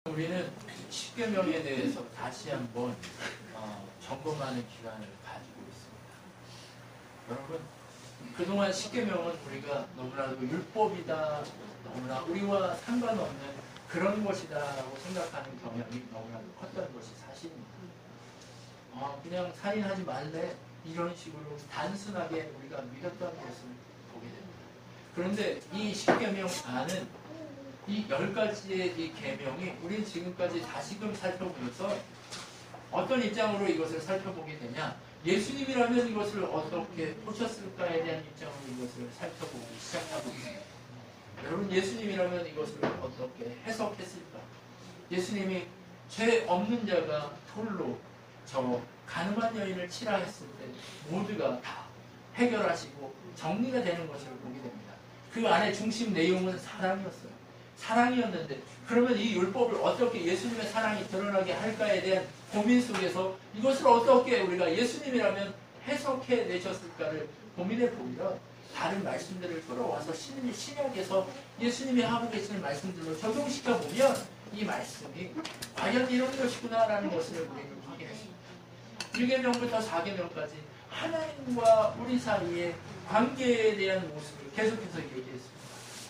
우리는 십계명에 대해서 다시 한번 점검하는 기간을 가지고 있습니다. 여러분, 그동안 십계명은 우리가 너무나도 율법이다, 너무나 우리와 상관없는 그런 것이다라고 생각하는 경향이 너무나도 컸던 것이 사실입니다. 그냥 살인하지 말래 이런 식으로 단순하게 우리가 믿었던 것을 보게 됩니다. 그런데 이 십계명 안은 이 10가지의 이 계명이 우리는 지금까지 다시금 살펴보면서 어떤 입장으로 이것을 살펴보게 되냐, 예수님이라면 이것을 어떻게 보셨을까에 대한 입장으로 이것을 살펴보기 시작하고 있습니다. 여러분, 예수님이라면 이것을 어떻게 해석했을까? 예수님이 죄 없는 자가 돌로 저 가늠한 여인을 치라 했을 때 모두가 다 해결하시고 정리가 되는 것을 보게 됩니다. 그 안에 중심 내용은 사랑이었어요. 사랑이었는데, 그러면 이 율법을 어떻게 예수님의 사랑이 드러나게 할까에 대한 고민 속에서 이것을 어떻게 우리가 예수님이라면 해석해 내셨을까를 고민해 보면 다른 말씀들을 끌어와서 신약에서 예수님이 하고 계시는 말씀들로 적용시켜 보면 이 말씀이 과연 이런 것이구나라는 것을 우리는 확인했습니다. 1계명부터 4계명까지 하나님과 우리 사이의 관계에 대한 모습을 계속해서 얘기했습니다.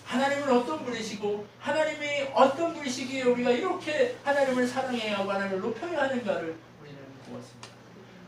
하나님은 어떤 분이시고 하나님이 어떤 분이시기에 우리가 이렇게 하나님을 사랑해야 하고 하나님을 높여야 하는가를 우리는 보았습니다.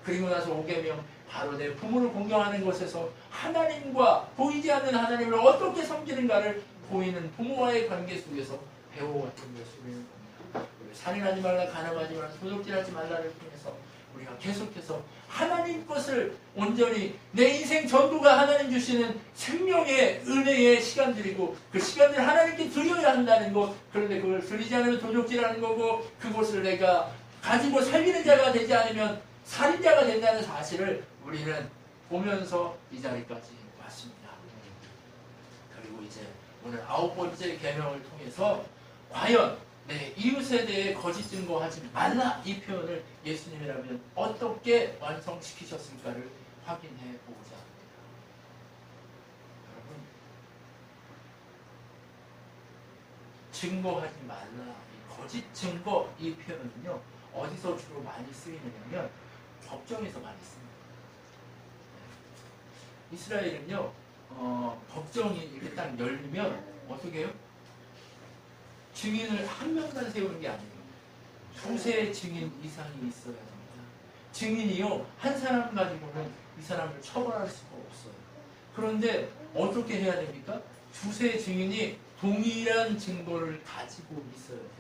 그리고 나서 5계명, 바로 내 부모를 공경하는 것에서 하나님과 보이지 않는 하나님을 어떻게 섬기는가를 보이는 부모와의 관계 속에서 배워왔던 것을 우리는 봅니다. 살인하지 말라, 가늠하지 말라, 도둑질하지 말라를 통해서 우리가 계속해서 하나님 것을 온전히 내 인생 전부가 하나님 주시는 생명의 은혜의 시간들이고 그 시간들을 하나님께 드려야 한다는 것, 그런데 그걸 드리지 않으면 도둑질하는 거고 그것을 내가 가지고 살리는 자가 되지 않으면 살인자가 된다는 사실을 우리는 보면서 이 자리까지 왔습니다. 그리고 이제 오늘 9번째 계명을 통해서 과연 내 이웃에 대해 거짓 증거하지 말라 이 표현을 예수님이라면 어떻게 완성시키셨을까를 확인해 보고자 합니다. 여러분, 증거하지 말라, 이 거짓 증거 이 표현은요 어디서 주로 많이 쓰이느냐면 법정에서 많이 씁니다. 이스라엘은요 법정이 이렇게 딱 열리면 어떻게 해요? 증인을 한 명만 세우는 게 아니에요. 두세 증인 이상이 있어야 합니다. 증인이요 한 사람 가지고는 이 사람을 처벌할 수가 없어요. 그런데 어떻게 해야 됩니까? 두세 증인이 동일한 증거를 가지고 있어야 됩니다.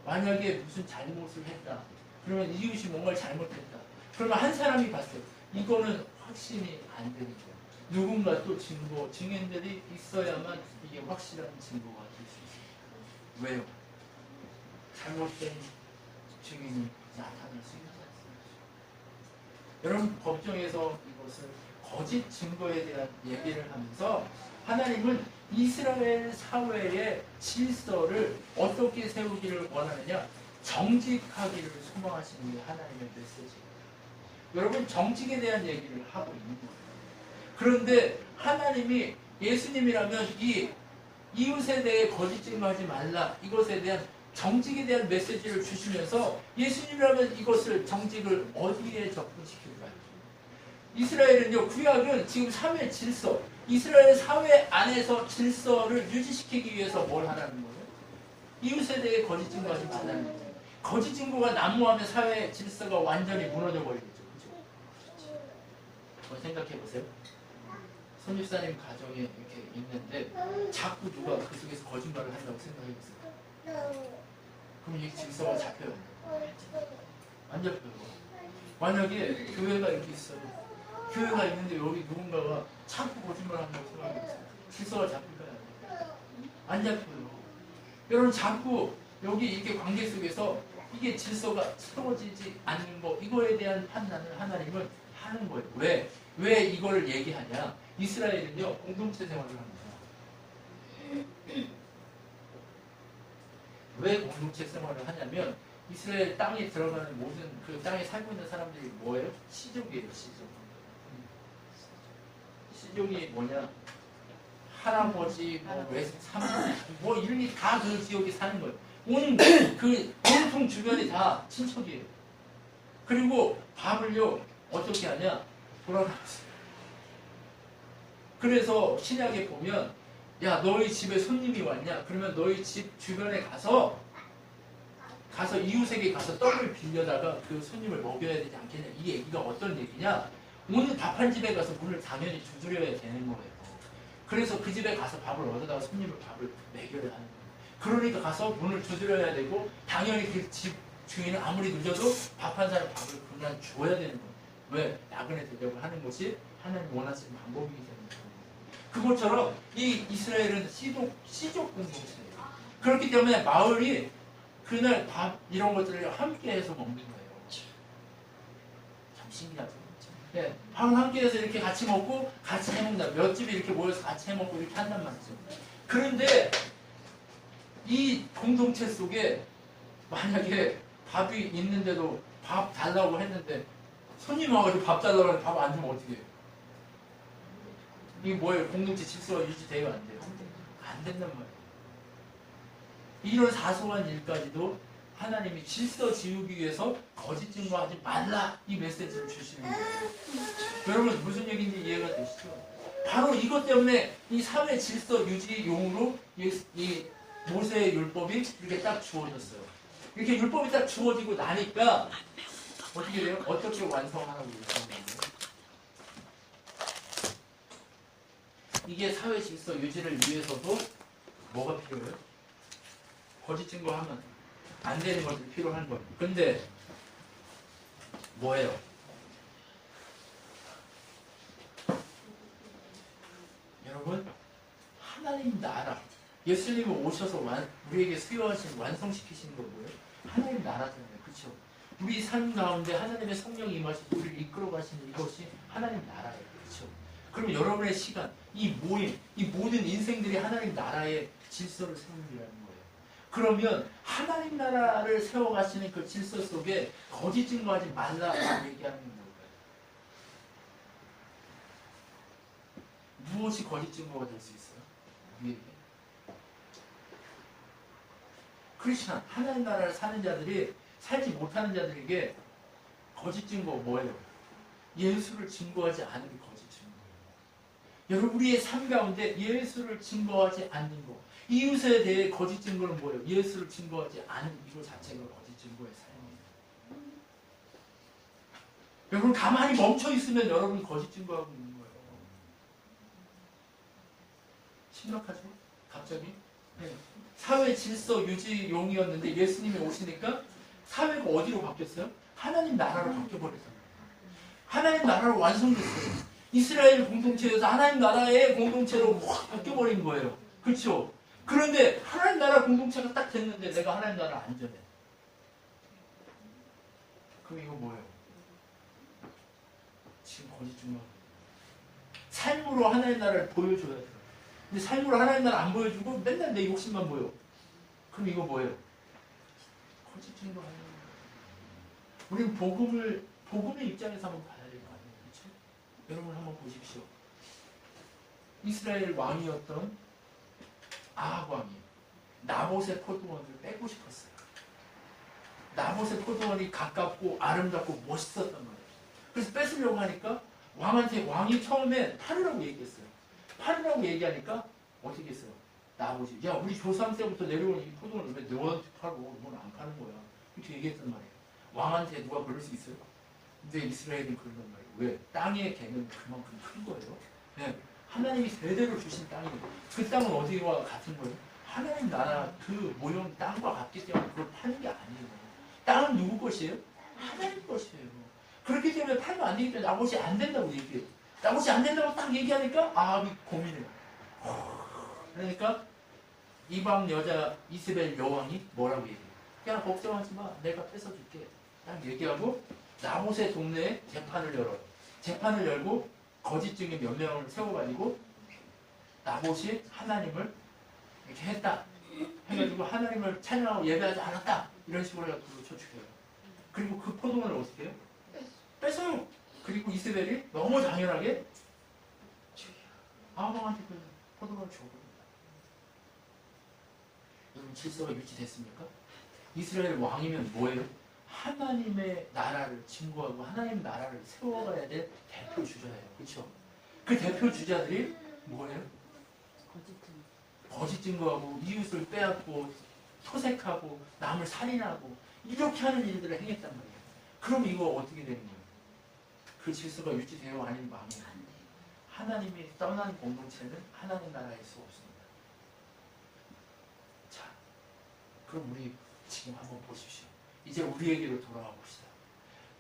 만약에 무슨 잘못을 했다, 그러면 이웃이 뭔가를 잘못했다, 그러면 한 사람이 봤어요. 이거는 확신이 안 되는 거예요. 누군가 또 증거, 증인들이 있어야만 이게 확실한 증거가 될 수 있습니다. 왜요? 잘못된 증인이 나타날 수 있는 것입니다. 여러분, 법정에서 이것을 거짓 증거에 대한 얘기를 하면서 하나님은 이스라엘 사회의 질서를 어떻게 세우기를 원하느냐? 정직하기를 소망하시는 게 하나님의 메시지예요. 여러분, 정직에 대한 얘기를 하고 있는 거예요. 그런데 하나님이 예수님이라면 이 이웃에 대해 거짓 증거하지 말라, 이것에 대한 정직에 대한 메시지를 주시면서 예수님이라면 이것을 정직을 어디에 접근시킬까요? 이스라엘은요, 구약은 지금 사회 질서, 이스라엘 사회 안에서 질서를 유지시키기 위해서 뭘 하라는 거예요? 이웃에 대해 거짓 증거하지 말라는 거예요. 거짓 증거가 난무하면 사회 질서가 완전히 무너져 버리겠죠. 그렇죠? 한번 생각해 보세요. 손집사님 가정에 이렇게 있는데 자꾸 누가 그 속에서 거짓말을 한다고 생각해보세요. 그럼 이 질서가 잡혀요? 안 잡혀요. 만약에 교회가 이렇게 있어요. 교회가 있는데 여기 누군가가 자꾸 거짓말 한다고 생각해보세요. 질서가 잡힐까요? 안 잡혀요. 여러분, 자꾸 여기 이렇게 관계 속에서 이게 질서가 세워지지 않는 거, 이거에 대한 판단을 하나님은 하는 거예요. 왜? 왜 이걸 얘기하냐? 이스라엘은요 공동체 생활을 합니다. 왜 공동체 생활을 하냐면 이스라엘 땅에 들어가는 모든 그 땅에 살고 있는 사람들이 뭐예요? 시족이에요. 시족이 뭐냐? 할아버지, 뭐 외삼, 뭐 이런 게 다 그 지역에 사는 거예요. 온 그 온통 주변이 다 친척이에요. 그리고 밥을요 어떻게 하냐? 돌아가면서. 그래서 신약에 보면 야 너희 집에 손님이 왔냐? 그러면 너희 집 주변에 가서 이웃에게 가서 떡을 빌려다가 그 손님을 먹여야 되지 않겠냐? 이 얘기가 어떤 얘기냐? 오늘 밥 한 집에 가서 문을 당연히 두드려야 되는 거예요. 그래서 그 집에 가서 밥을 얻어다가 손님을 밥을 먹여야 하는 거예요. 그러니까 가서 문을 두드려야 되고 당연히 그 집 주인은 아무리 늦어도 밥 한 사람 밥을 그냥 줘야 되는 거예요. 왜? 나그네 되려고 하는 것이 하나님 원하시는 방법이기 때문에. 그것처럼 이 이스라엘은 시족 공동체예요. 그렇기 때문에 마을이 그날 밥 이런 것들을 함께 해서 먹는 거예요. 참 신기하죠. 네, 밥을 함께 해서 이렇게 같이 먹고 같이 해먹는다. 몇 집이 이렇게 모여서 같이 해먹고 이렇게 한단 말이죠. 그런데 이 공동체 속에 만약에 밥이 있는데도 밥 달라고 했는데 손님 와가지고 밥 달라고 하는데 밥 안 주면 어떻게 해요? 이게 뭐예요? 공동체 질서가 유지돼요? 안 돼요? 안 된단 말이에요. 이런 사소한 일까지도 하나님이 질서 지우기 위해서 거짓 증거하지 말라 이 메시지를 주시는 거예요. 여러분 무슨 얘기인지 이해가 되시죠? 바로 이것 때문에 이 사회 질서 유지용으로 이 모세의 율법이 이렇게 딱 주어졌어요. 이렇게 율법이 딱 주어지고 나니까 어떻게 돼요? 어떻게 완성하라고 얘기하는 거예요? 이게 사회 질서 유지를 위해서도 뭐가 필요해요? 거짓 증거하면 안 되는 것들이 필요한 거예요. 근데 뭐예요? 여러분 하나님 나라 예수님이 오셔서 우리에게 수여하신 완성시키시는 거 뭐예요? 하나님 나라잖아요. 그렇죠? 우리 삶 가운데 하나님의 성령이 임하셔서 우리를 이끌어 가시는 이것이 하나님 나라예요. 그렇죠? 그럼 여러분의 시간, 이 모임, 이 모든 인생들이 하나님 나라의 질서를 세우는 거예요. 그러면 하나님 나라를 세워가시는 그 질서 속에 거짓 증거하지 말라고 얘기하는 거예요. 무엇이 거짓 증거가 될 수 있어요? 우리에게? 크리스천, 하나님 나라를 사는 자들이 살지 못하는 자들에게 거짓 증거 뭐예요? 예수를 증거하지 않은 게 거짓 증거예요. 여러분 우리의 삶 가운데 예수를 증거하지 않는 것, 이웃에 대해 거짓 증거는 뭐예요? 예수를 증거하지 않은 이거 자체가 거짓 증거의 삶이에요. 여러분 가만히 멈춰 있으면 여러분 거짓 증거하고 있는 거예요. 심각하죠? 갑자기? 네. 사회 질서 유지용이었는데 예수님이 오시니까 사회가 어디로 바뀌었어요? 하나님 나라로 바뀌어버렸어요. 하나님 나라로 완성됐어요. 이스라엘 공동체에서 하나님 나라의 공동체로 확 바뀌어버린 거예요. 그렇죠? 그런데 하나님 나라 공동체가 딱 됐는데 내가 하나님 나라 안 전해. 그럼 이거 뭐예요? 지금 거짓 증거. 삶으로 하나님 나라를 보여줘야 돼요. 근데 삶으로 하나님 나라 안 보여주고 맨날 내 욕심만 보여. 그럼 이거 뭐예요? 거짓 증거하는 거예요. 우리는 복음의 입장에서 한번 봐야 될 거 아니에요. 그렇죠? 여러분 한번 보십시오. 이스라엘 왕이었던 아합 왕이 나봇의 포도원을 빼고 싶었어요. 나봇의 포도원이 가깝고 아름답고 멋있었단 말이에요. 그래서 뺏으려고 하니까 왕이 처음에 팔으라고 얘기했어요. 팔으라고 얘기하니까 어떻게 했어요? 나봇이 야 우리 조상 때부터 내려온 이 포도원을 왜 너한테 팔고 넌 안 파는 거야? 이렇게 얘기했단 말이에요. 왕한테 누가 그럴 수 있어요? 근데 이스라엘이 그런단 말이에요. 왜? 땅의 개는 그만큼 큰 거예요. 네. 하나님이 대대로 주신 땅이에요. 그 땅은 어디와 같은 거예요? 하나님 나라 그 모형 땅과 같기 때문에 그걸 파는 게 아니에요. 땅은 누구 것이에요? 하나님 것이에요. 그렇기 때문에 팔면 안 되기 때문에 나봇이 안 된다고 얘기해요. 나봇이 안 된다고 딱 얘기하니까 아합이 고민해요. 그러니까 이방 여자 이스벨 여왕이 뭐라고 얘기해요? 야 걱정하지 마. 내가 뺏어줄게. 딱 얘기하고 나봇의 동네에 재판을 열어요. 재판을 열고 거짓 증인 몇 명을 세워가지고 나봇이 하나님을 이렇게 했다. 해가지고 하나님을 찬양하고 예배하지 않았다. 이런 식으로 해가지고 쳐죽여요. 그리고 그 포도원을 어떻게 해요? 뺏어요. 그리고 이스벨이 너무 당연하게 아합왕한테 그 포도원을 줘버립니다. 여러분 질서가 유지됐습니까? 이스라엘 왕이면 뭐예요? 하나님의 나라를 증거하고 하나님 나라를 세워가야 될 대표 주자예요. 그렇죠? 그 대표 주자들이 뭐예요? 거짓 증거하고 이웃을 빼앗고 토색하고 남을 살인하고 이렇게 하는 일들을 행했단 말이에요. 그럼 이거 어떻게 되는 거예요? 그 질서가 유지돼요? 아니면 망해요? 하나님이 떠난 공동체는 하나님 나라일 수 없습니다. 자, 그럼 우리 지금 한번 보십시오. 이제 우리에게로 돌아가 봅시다.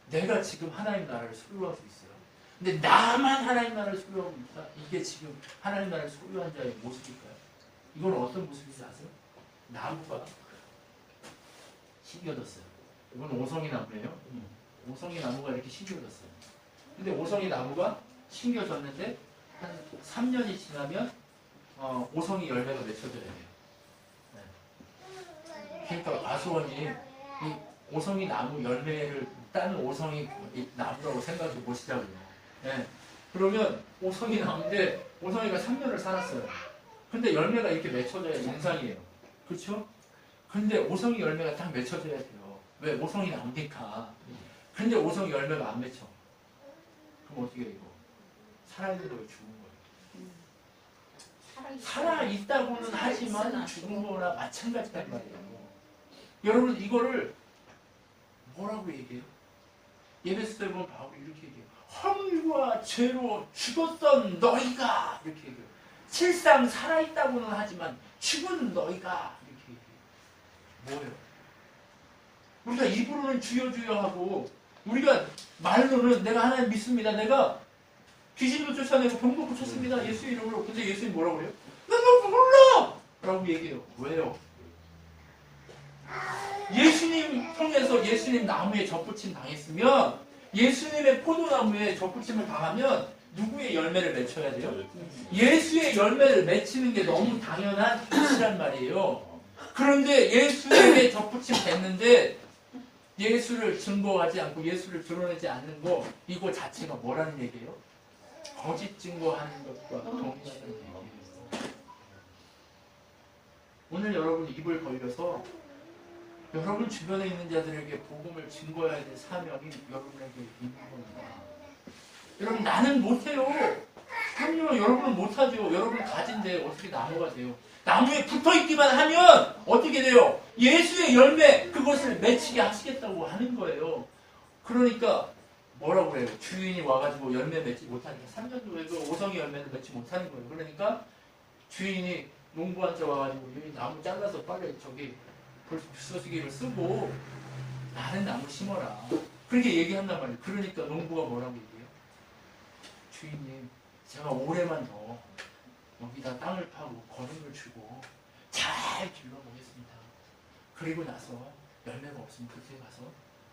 내가 지금 하나님 나라를 소유하고 있어요. 근데 나만 하나님 나라를 소유하고 있다? 이게 지금 하나님 나라를 소유한 자의 모습일까요? 이건 어떤 모습인지 아세요? 나무가 심겨졌어요. 이건 오성이 나무예요. 오성이 나무가 이렇게 심겨졌어요. 근데 오성이 나무가 심겨졌는데 한 3년이 지나면 오성이 열매가 맺혀져야 돼요. 네. 그러니까 과수원이 이 오성이 나무 열매를 따는 오성이 나무라고 생각해 보시자고요. 네. 그러면 오성이 나무인데 오성이가 3년을 살았어요. 근데 열매가 이렇게 맺혀져야 정상이에요. 그렇죠? 근데 오성이 열매가 딱 맺혀져야 돼요. 왜? 오성이 나오니까. 근데 오성이 열매가 안 맺혀. 그럼 어떻게 해요? 이거? 살아있는 거예요? 죽은 거예요? 살아있다고는 하지만 죽은 거나 마찬가지란 말이에요. 여러분 이거를 뭐라고 얘기해요? 예배소 때 보면 바울이 이렇게 얘기해요. 허물과 죄로 죽었던 너희가 이렇게 얘기해요. 실상 살아있다고는 하지만 죽은 너희가 이렇게 얘기해요. 뭐예요? 우리가 입으로는 주여 주여 하고 우리가 말로는 내가 하나님 믿습니다. 내가 귀신도 쫓아내고 병도 고쳤습니다. 예수 이름으로. 근데 예수님 뭐라고 그래요? 난 너 몰라! 라고 얘기해요. 왜요? 예수님 통해서 예수님 나무에 접붙임 당했으면 예수님의 포도나무에 접붙임을 당하면 누구의 열매를 맺혀야 돼요? 예수의 열매를 맺히는 게 너무 당연한 것이란 말이에요. 그런데 예수에게 접붙임 됐는데 예수를 증거하지 않고 예수를 드러내지 않는 거 이거 자체가 뭐라는 얘기예요? 거짓 증거하는 것과 동일하다는 얘기예요. 오늘 여러분 입을 벌려서 여러분 주변에 있는 자들에게 복음을 증거해야 될 사명이 여러분에게 있는 겁니다. 여러분 나는 못해요. 그럼요. 여러분은 못하죠. 여러분 가진데 어떻게 나무가 돼요? 나무에 붙어있기만 하면 어떻게 돼요? 예수의 열매 그것을 맺히게 하시겠다고 하는 거예요. 그러니까 뭐라고 해요? 주인이 와가지고 열매 맺지 못하니까 3년 후에 그 오성의 열매를 맺지 못하는 거예요. 그러니까 주인이 농부한테 와가지고 이 나무 잘라서 빨리 저기 부서지기를 쓰고 나는 나무 심어라. 그렇게 얘기한단 말이에요. 그러니까 농부가 뭐라고 얘기해요? 주인님 제가 올해만 더 여기다 땅을 파고 거름을 주고 잘 길러보겠습니다. 그리고 나서 열매가 없으면 그때 가서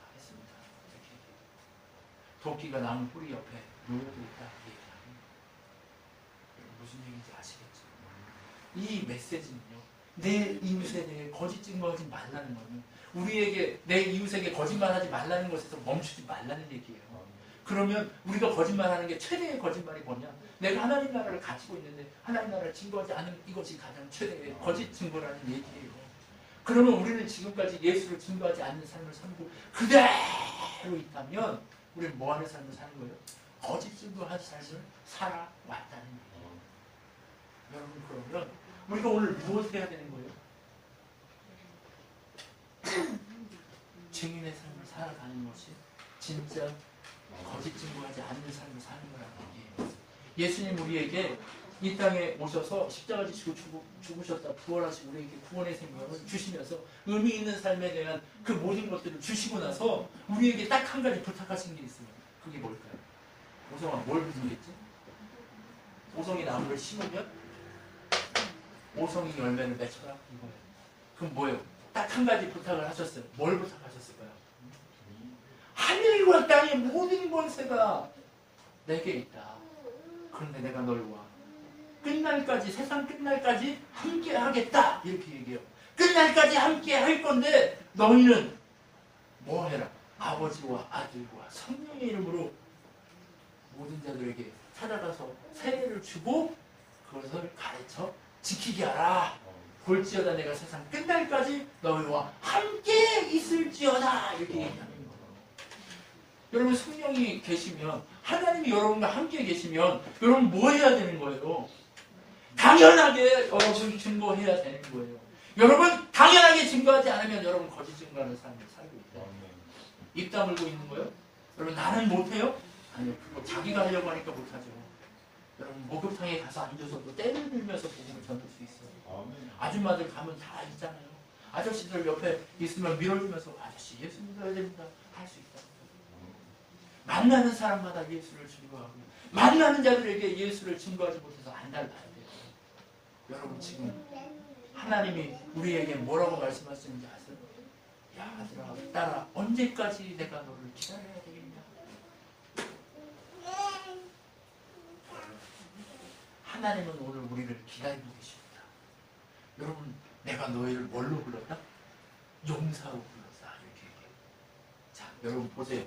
하겠습니다. 이렇게 얘기해요. 도끼가 나무 뿌리 옆에 놓여져 있다. 얘기하면 무슨 얘기인지 아시겠죠? 이 메시지는요. 내 이웃에 대해 거짓 증거하지 말라는 거는 우리에게 내 이웃에게 거짓말하지 말라는 것에서 멈추지 말라는 얘기예요. 그러면 우리가 거짓말하는 게 최대의 거짓말이 뭐냐? 내가 하나님 나라를 가지고 있는데 하나님 나라를 증거하지 않은 이것이 가장 최대의 거짓 증거라는 얘기예요. 그러면 우리는 지금까지 예수를 증거하지 않는 삶을 살고 그대로 있다면 우리는 뭐 하는 삶을 사는 거예요? 거짓 증거한 삶을 살아왔다는 얘기예요. 여러분 그러면 우리가 오늘 무엇을 해야 되는 거예요? 증인의 삶을 살아가는 것이 진짜 거짓 증거하지 않는 삶을 사는 거라는 얘기예요. 예수님 우리에게 이 땅에 오셔서 십자가 지시고 죽으셨다 부활하시고 우리에게 구원의 생명을 주시면서 의미 있는 삶에 대한 그 모든 것들을 주시고 나서 우리에게 딱 한 가지 부탁하신 게 있어요. 그게 뭘까요? 오성아 뭘 부탁했지? 오성이 나무를 심으면 오성이 열매를 맺혀라 이거예요. 그럼 뭐예요? 딱 한 가지 부탁을 하셨어요. 뭘 부탁하셨을까요? 하늘과 땅의 모든 권세가 내게 있다. 그런데 내가 너희와 끝날까지 세상 끝날까지 함께 하겠다 이렇게 얘기해요. 끝날까지 함께 할 건데 너희는 뭐 해라? 아버지와 아들과 성령의 이름으로 모든 자들에게 찾아가서 세례를 주고 그것을 가르쳐 지키게 하라. 볼지어다 내가 세상 끝날까지 너희와 함께 있을지어다 이렇게 얘기하는 거예요. 여러분 성령이 계시면 하나님이 여러분과 함께 계시면 여러분 뭐 해야 되는 거예요? 당연하게 여러분 증거해야 되는 거예요. 여러분 당연하게 증거하지 않으면 여러분 거짓 증거하는 삶을 살고 있다. 입 다물고 있는 거예요? 여러분 나는 못해요? 아니요. 그거 자기가 하려고 하니까 못하죠. 여러분 목욕탕에 가서 앉아서도 때를 들면서 복음을 전할 수 있어요. 아줌마들 가면 다 있잖아요. 아저씨들 옆에 있으면 밀어주면서 아저씨 예수 믿어야 됩니다. 할 수 있다. 만나는 사람마다 예수를 증거하고 만나는 자들에게 예수를 증거하지 못해서 안달나야 돼요. 여러분 지금 하나님이 우리에게 뭐라고 말씀하시는지 아세요? 야 아들아 딸아 언제까지 내가 너를 기다려야 되겠냐. 하나님은 오늘 우리를 기다리고 계십니다. 여러분 내가 너희를 뭘로 불렀다? 용사로 불렀다 이렇게 얘기해요. 자 여러분 보세요.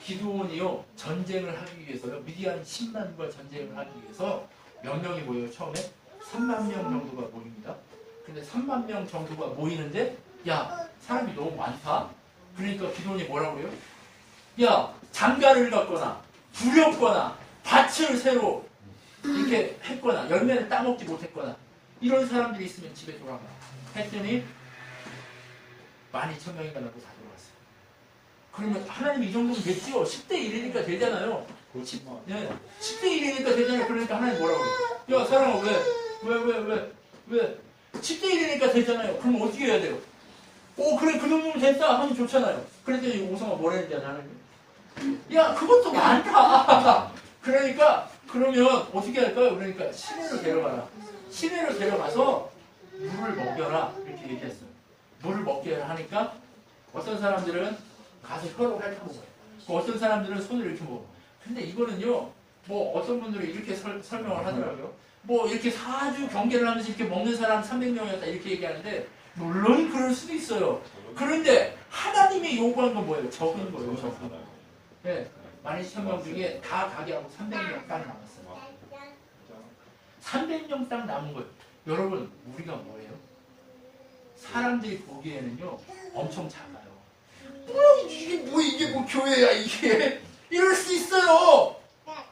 기드온이요 전쟁을 하기 위해서요 미디안 10만과 전쟁을 하기 위해서 몇 명이 모여요? 처음에 3만 명 정도가 모입니다. 근데 3만 명 정도가 모이는데 야 사람이 너무 많다. 그러니까 기드온이 뭐라고 해요? 야 장가를 갖거나 부렸거나 밭을 새로 이렇게 했거나 열매를 따먹지 못했거나 이런 사람들이 있으면 집에 돌아가. 했더니 12,000명인가 나고 다 돌아갔어요. 그러면 하나님 이 정도면 됐죠? 10대 1이니까 되잖아요. 10대 1이니까 되잖아요. 그러니까 하나님 뭐라고 그래요? 야 사랑아 왜 10대 1이니까 되잖아요. 그럼 어떻게 해야 돼요? 오 그래 그 정도면 됐다 하면 좋잖아요. 그랬더니 오성아 뭐라 했는지 하나님 야 그것도 많다. 그러니까 그러면 어떻게 할까요? 그러니까 시내로 데려가라. 시내로 데려가서 물을 먹여라 이렇게 얘기했어요. 물을 먹게 하니까 어떤 사람들은 가서 혀로 핥아먹어요. 어떤 사람들은 손으로 이렇게 먹어요. 근데 이거는요 뭐 어떤 분들은 이렇게 설명을 하더라고요. 뭐 이렇게 4주 경계를 하면서 이렇게 먹는 사람 300명이었다 이렇게 얘기하는데 물론 그럴 수도 있어요. 그런데 하나님이 요구한 건 뭐예요? 적은 거예요. 적은 거. 네, 12,000명 중에 다 가게 하고 300명 딱 남았어요. 300명 딱 남은 거예요. 여러분 우리가 뭐예요? 사람들이 보기에는요 엄청 작아요. 이게 뭐 교회야 이게 이럴 수 있어요.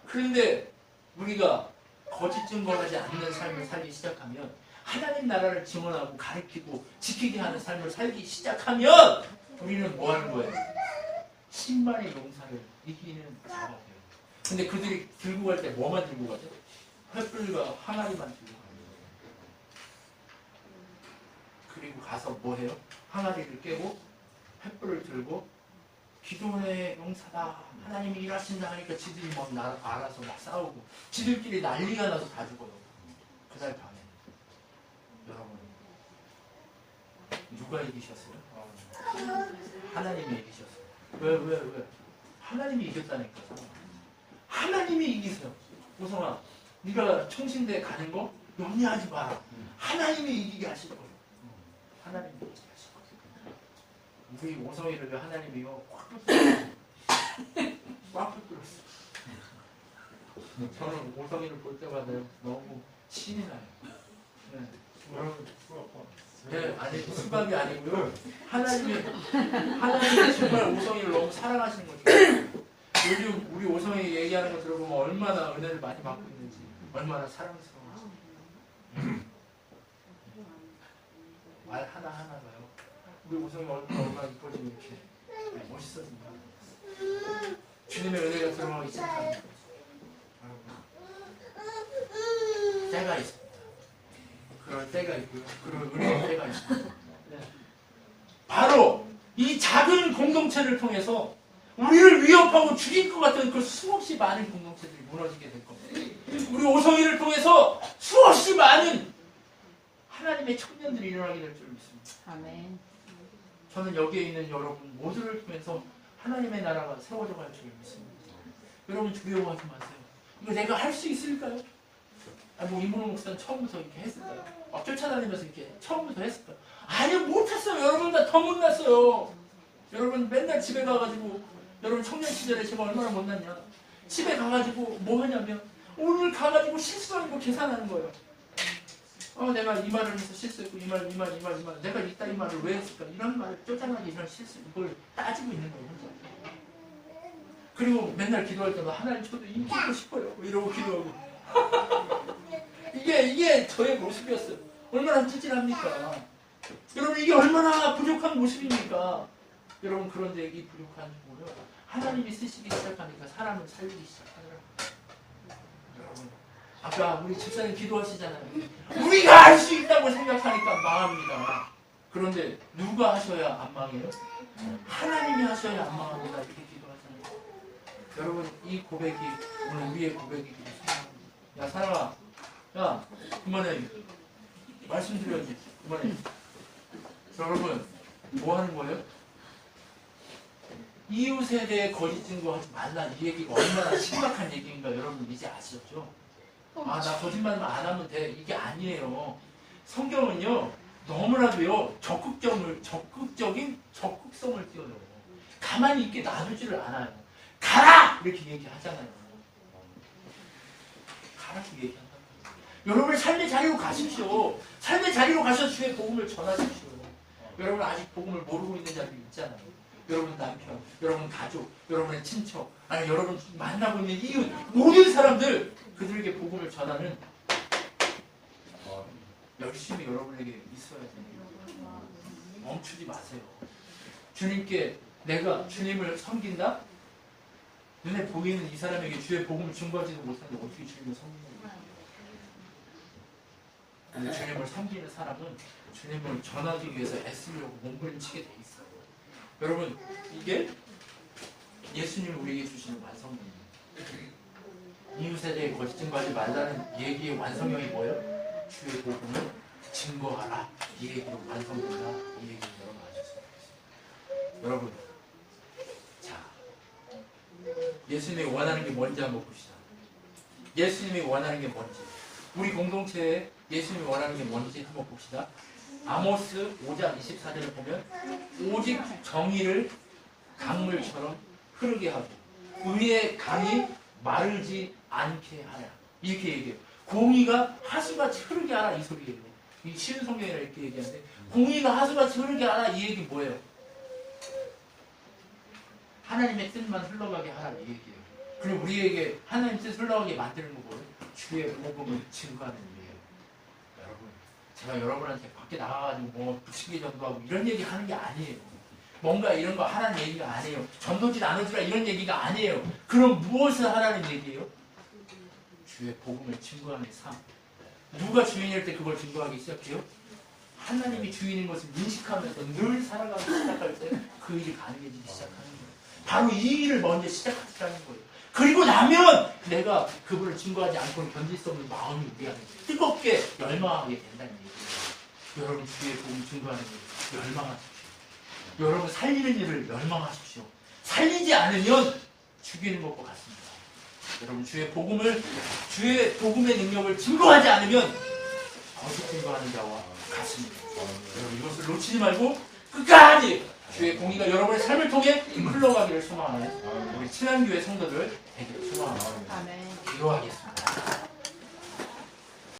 그런데 우리가 거짓 증거하지 않는 삶을 살기 시작하면 하나님 나라를 증언하고 가르치고 지키게 하는 삶을 살기 시작하면 우리는 뭐 하는 거예요? 10만의 용사를 이기는 자가 돼요. 근데 그들이 들고 갈 때 뭐만 들고 가죠? 횃불과 항아리만 들고 가요. 그리고 가서 뭐 해요? 항아리를 깨고 횃불을 들고 기도원의 용사다 하나님이 일하신다 하니까 지들이 막 알아서 막 싸우고 지들끼리 난리가 나서 다 죽어요. 그날 밤에 여러분 누가 이기셨어요? 하나님이 이기셨어요. 왜? 하나님이 이겼다니까. 하나님이 이기세요. 오성아 네가 청신대 가는 거 염려하지 마라. 하나님이 이기게 하실 거예요. 하나님이 이기게 하실 거예요. 우리 오성이를 왜 하나님이요 꽉 붙들었어요. 꽉 붙들었어요. 저는 오성이를 볼 때마다 너무 신이 나요. 네. 여러분 네, 아니 수박이 아니고요. 하나님이 정말 오성이를 너무 사랑하시는 거죠. 요즘 우리 오성이 얘기하는 거 들어보면 얼마나 은혜를 많이 받고 있는지, 얼마나 사랑스러운지. 말 하나하나가요. 우리 오성이 얼마나 이뻐지면 이렇게 멋있어진다. 주님의 은혜가 들어가기 시작합니다. 때가 있습니다. 그럴 때가 있고요. 그럴 은혜의 때가 있습니다. 네. 바로 이 작은 공동체를 통해서 우리를 위협하고 죽일 것 같은 그 수없이 많은 공동체들이 무너지게 될 겁니다. 우리 오성이를 통해서 수없이 많은 하나님의 청년들이 일어나게 될 줄 믿습니다. 아멘. 저는 여기에 있는 여러분 모두를 통해서 하나님의 나라가 세워져 갈 줄 믿습니다. 여러분 두려워하지 마세요. 이거 내가 할 수 있을까요? 뭐 이문호 목사는 처음부터 이렇게 했을까요? 막 쫓아다니면서 이렇게 처음부터 했을까요? 아니요, 못했어요. 여러분보다 더 못났어요. 여러분 맨날 집에 가가지고 여러분 청년 시절에 제가 얼마나 못났냐. 집에 가가지고 뭐 하냐면 오늘 가가지고 실수하는 거 계산하는 거예요. 내가 이 말을 해서 실수했고 이 말. 내가 이따 이 말을 왜 했을까? 이런 말을 쪼잔하게 이런 실수 이걸 따지고 있는 거예요. 혼자. 그리고 맨날 기도할 때도 하나님 저도 인기고 싶어요. 이러고 기도하고. 이게 저의 모습이었어요. 얼마나 찌질합니까? 여러분 이게 얼마나 부족한 모습입니까? 여러분 그런데 이 부족한 모습을 하나님이 쓰시기 시작하니까 사람을 살리기 시작하더라고요. 여러분 아까 우리 집사님 기도하시잖아요. 우리가 할 수 있다고 생각하니까 망합니다. 그런데 누가 하셔야 안 망해요? 하나님이 하셔야 안 망합니다. 이렇게 기도하잖아요. 여러분 이 고백이 오늘 우리의 고백이기를 소망합니다. 야 사랑아, 야 그만해. 말씀드려야지. 그만해. 여러분 뭐 하는 거예요? 이웃에 대해 거짓 증거하지 말라. 이 얘기가 얼마나 심각한 얘기인가 여러분 이제 아시죠? 나 거짓말만 안 하면 돼. 이게 아니에요. 성경은요 너무나도요 적극적인 적극성을 띄워요. 가만히 있게 놔두지를 않아요. 가라! 이렇게 얘기하잖아요. 가라고 얘기한다. 여러분 삶의 자리로 가십시오. 삶의 자리로 가셔서 주의 복음을 전하십시오. 여러분 아직 복음을 모르고 있는 자들이 있잖아요. 여러분 남편, 여러분 가족, 여러분의 친척, 아니 여러분 만나고 있는 이웃, 모든 사람들 그들에게 복음을 전하는 열심히 여러분에게 있어야 됩니다. 멈추지 마세요. 주님께 내가 주님을 섬긴다? 눈에 보이는 이 사람에게 주의 복음을 증거하지도 못하는데 어떻게 주님을 섬기는 거예요? 근데 주님을 섬기는 사람은 주님을 전하기 위해서 애쓰려고 몸부림치게 돼 있어요. 여러분 이게 예수님이 우리에게 주시는 완성입니다. 이웃에 대해 거짓 증거하지 말라는 얘기의 완성형이 뭐예요? 주의 복음을 증거하라. 이 얘기로 완성된다. 이 얘기를 여러분 아셨으면 좋겠습니다. 여러분 자 예수님이 원하는 게 뭔지 한번 봅시다. 예수님이 원하는 게 뭔지 우리 공동체에 예수님이 원하는 게 뭔지 한번 봅시다. 아모스 5장 24절을 보면 오직 정의를 강물처럼 흐르게 하고 의의 강이 마르지 않게 하라. 이렇게 얘기해요. 공의가 하수같이 흐르게 하라 이 소리예요. 이 쉬운 성경이라 이렇게 얘기하는데 공의가 하수같이 흐르게 하라 이 얘기 뭐예요? 하나님의 뜻만 흘러가게 하라 이 얘기예요. 그리고 우리에게 하나님 뜻 흘러가게 만드는 거 뭐예요? 주의 복음을 증거하는 일이에요. 여러분 제가 여러분한테 밖에 나가가지고 뭐 부침개 전도하고 이런 얘기 하는 게 아니에요. 뭔가 이런 거 하라는 얘기가 아니에요. 전도지 나눠주라 이런 얘기가 아니에요. 그럼 무엇을 하라는 얘기예요? 주의 복음을 증거하는 삶. 누가 주인일 때 그걸 증거하기 시작해요? 하나님이 주인인 것을 인식하면서 늘 살아가기 시작할 때 그 일이 가능해지기 시작하는 거예요. 바로 이 일을 먼저 시작하시라는 거예요. 그리고 나면 내가 그분을 증거하지 않고는 견딜 수 없는 마음이 우리 안에 뜨겁게 열망하게 된다는 얘기예요. 여러분 주의 복음 증거하는 일 열망하십시오. 여러분 살리는 일을 열망하십시오. 살리지 않으면 죽이는 것과 같습니다. 여러분 주의 복음의 능력을 증거하지 않으면 거짓 증거하는 자와 같습니다. 여러분 이것을 놓치지 말고 끝까지 주의 공의가 여러분의 삶을 통해 흘러가기를 소망하는 우리 친한교회 성도들 되기를 소망합니다. 기도하겠습니다.